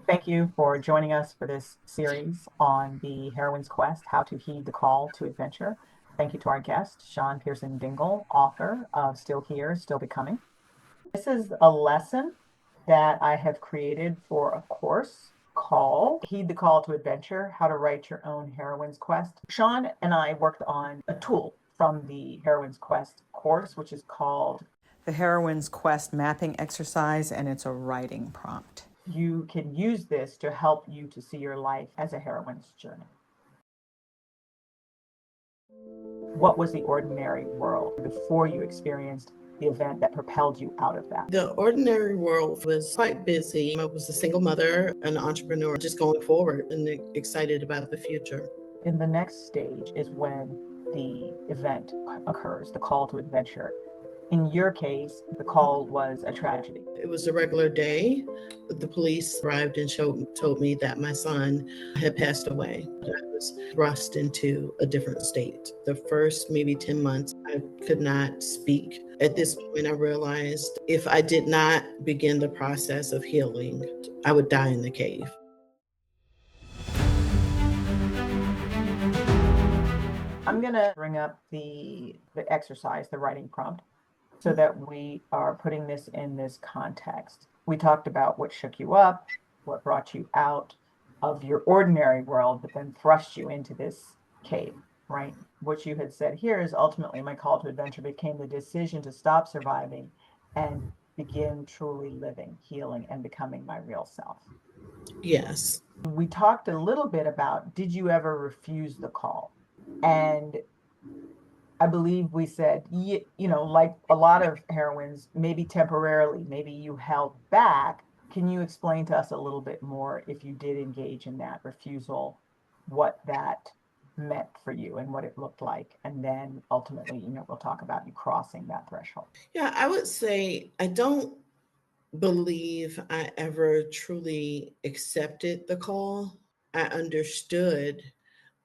Thank you for joining us for this series on the Heroine's Quest, How to Heed the Call to Adventure. Thank you to our guest, Sean Pearson Dingle, author of Still Here, Still Becoming. This is a lesson that I have created for a course called Heed the Call to Adventure, How to Write Your Own Heroine's Quest. Sean and I worked on a tool from the Heroine's Quest course, which is called the Heroine's Quest Mapping Exercise, and it's a writing prompt. You can use this to help you to see your life as a heroine's journey. What was the ordinary world before you experienced the event that propelled you out of that? The ordinary world was quite busy. I was a single mother, an entrepreneur, just going forward and excited about the future. In the next stage is when the event occurs, the call to adventure. In your case, the call was a tragedy. It was a regular day. The police arrived and told me that my son had passed away. I was thrust into a different state. The first maybe 10 months, I could not speak. At this point, I realized if I did not begin the process of healing, I would die in the cave. I'm going to bring up the exercise, the writing prompt, so that we are putting this in this context. We talked about what shook you up, what brought you out of your ordinary world, but then thrust you into this cave, right? What you had said here is ultimately my call to adventure became the decision to stop surviving and begin truly living, healing, and becoming my real self. Yes. We talked a little bit about, did you ever refuse the call? And I believe we said, like a lot of heroines, maybe temporarily, maybe you held back. Can you explain to us a little bit more, if you did engage in that refusal, what that meant for you and what it looked like? And then ultimately, we'll talk about you crossing that threshold. Yeah, I would say I don't believe I ever truly accepted the call. I understood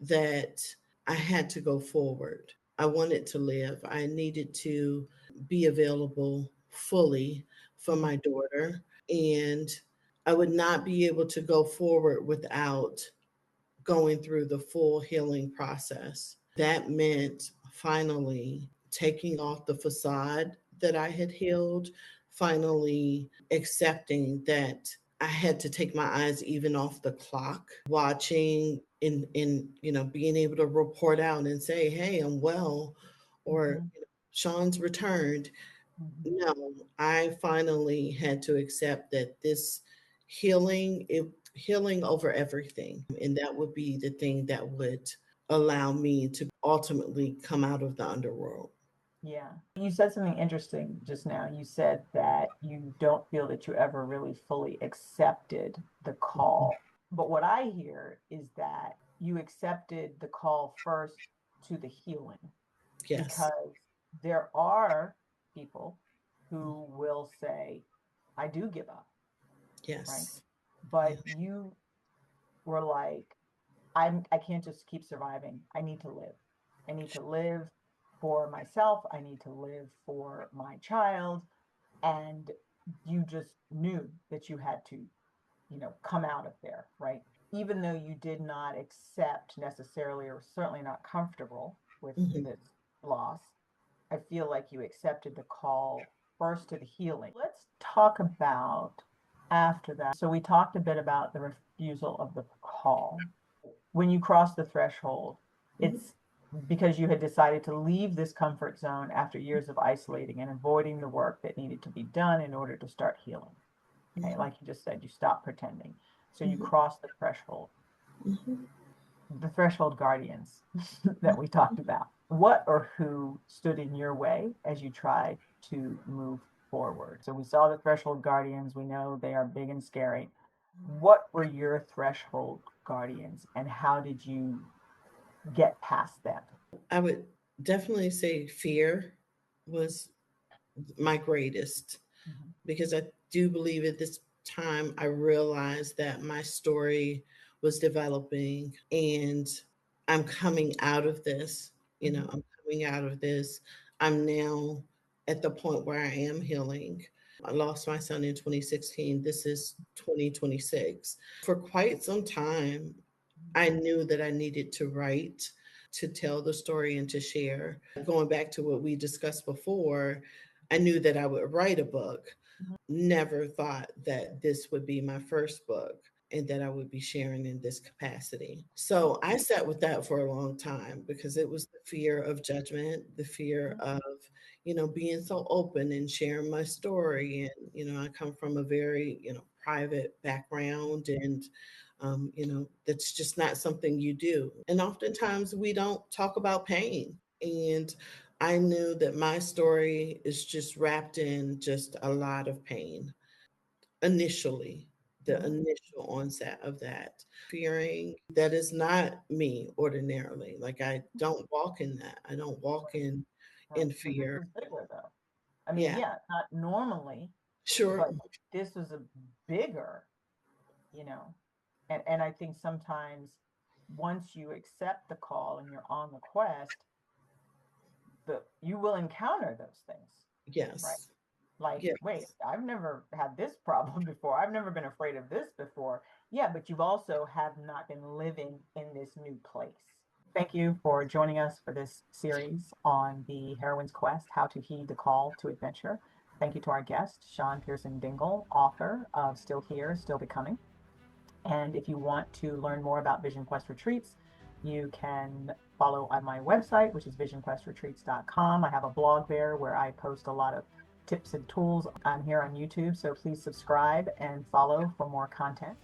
that I had to go forward. I wanted to live. I needed to be available fully for my daughter. And I would not be able to go forward without going through the full healing process. That meant finally taking off the facade that I had healed, finally accepting that I had to take my eyes even off the clock, watching and being able to report out and say, hey, I'm well, or Mhm. Sean's returned. Mhm. No, I finally had to accept that this healing over everything. And that would be the thing that would allow me to ultimately come out of the underworld. Yeah. You said something interesting just now. You said that you don't feel that you ever really fully accepted the call. But what I hear is that you accepted the call first to the healing, Yes. because there are people who will say, I do give up, right? Yes. But Yeah. you were like, I can't just keep surviving. I need to live. I need to live for myself. I need to live for my child. And you just knew that you had to, come out of there, right? Even though you did not accept necessarily, or certainly not comfortable with Mhm. this loss, I feel like you accepted the call first to the healing. Let's talk about after that. So we talked a bit about the refusal of the call. When you cross the threshold, Mhm. it's because you had decided to leave this comfort zone after years of isolating and avoiding the work that needed to be done in order to start healing. Okay, Mhm. like you just said, you stopped pretending. So you Mhm. cross the threshold. Mhm. The threshold guardians that we talked about. What or who stood in your way as you tried to move forward? So we saw the threshold guardians. We know they are big and scary. What were your threshold guardians, and how did you get past them? I would definitely say fear was my greatest Mhm. because I do believe at this time I realized that my story was developing and I'm coming out of this. Mhm. I'm coming out of this. I'm now at the point where I am healing. I lost my son in 2016. This is 2026. For quite some time, I knew that I needed to write, to tell the story, and to share. Going back to what we discussed before, I knew that I would write a book. Never thought that this would be my first book and that I would be sharing in this capacity. So I sat with that for a long time because it was the fear of judgment, the fear of, being so open and sharing my story. And, I come from a very, private background, and that's just not something you do. And oftentimes we don't talk about pain. And I knew that my story is just wrapped in just a lot of pain initially, the Mhm. initial onset of that. Fearing that is not me ordinarily. Like I don't walk in that. I don't walk in Right. But this fear. is bigger though. I mean, Yeah, yeah, not normally, sure. but this is a bigger, you know. And I think sometimes once you accept the call and you're on the quest, you will encounter those things, right? Yes. Like, wait, Yes. I've never had this problem before. I've never been afraid of this before. Yeah, but you've also have not been living in this new place. Thank you for joining us for this series on the Heroine's Quest, How to Heed the Call to Adventure. Thank you to our guest, Sean Pearson Dingle, author of Still Here, Still Becoming. And if you want to learn more about Vision Quest Retreats, you can follow on my website, which is visionquestretreats.com. I have a blog there where I post a lot of tips and tools. I'm here on YouTube, so please subscribe and follow for more content.